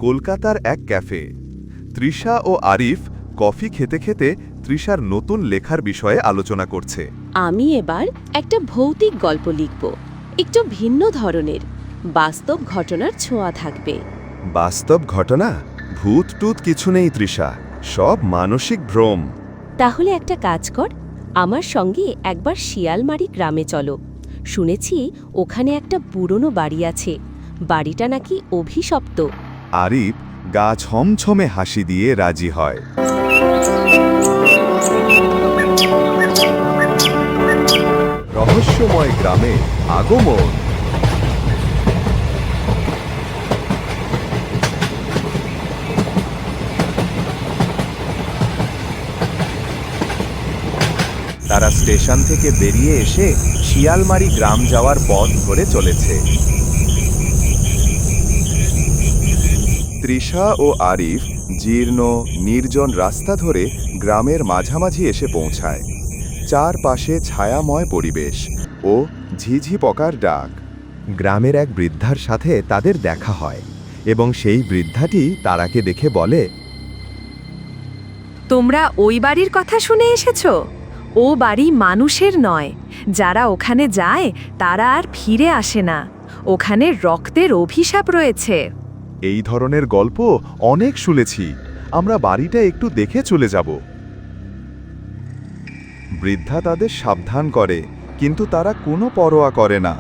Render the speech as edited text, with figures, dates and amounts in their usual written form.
কলকাতার এক ক্যাফে। তৃষা ও আরিফ কফি খেতে খেতে তৃষার নতুন লেখার বিষয়ে আলোচনা করছে। আমি এবার একটা ভৌতিক গল্প লিখব, একটু ভিন্ন ধরনের, বাস্তব ঘটনার ছোঁয়া থাকবে। বাস্তব ঘটনা? ভূত টুত কিছু নেই তৃষা, সব মানসিক ভ্রম। তাহলে একটা কাজ কর, আমার সঙ্গে একবার শিয়ালমারি গ্রামে চলো। শুনেছি ওখানে একটা পুরনো বাড়ি আছে, বাড়িটা নাকি অভিশপ্ত। আরিফ গা ছমছমে হাসি দিয়ে রাজি হয়। রহস্যময় গ্রামে আগমন। তারা স্টেশন থেকে বেরিয়ে এসে শিয়ালমারি গ্রাম যাওয়ার পথ ধরে চলেছে। তৃষা ও আরিফ জীর্ণ নির্জন রাস্তা ধরে গ্রামের মাঝামাঝি এসে পৌঁছায়। চারপাশে ছায়াময় পরিবেশ ও ঝিঝি পোকার ডাক। গ্রামের এক বৃদ্ধার সাথে তাদের দেখা হয় এবং সেই বৃদ্ধাটি তারাকে দেখে বলে, তোমরা ওই বাড়ির কথা শুনে এসেছো? ও বাড়ি মানুষের নয়, যারা ওখানে যায় তারা আর ফিরে আসে না। ওখানে রক্তের অভিশাপ রয়েছে। এই ধরনের গল্প অনেক শুনেছি, আমরা বাড়িটা একটু দেখে চলে যাব। বৃদ্ধা তাদের সাবধান করে, কিন্তু তারা কোনো পরোয়া করে না।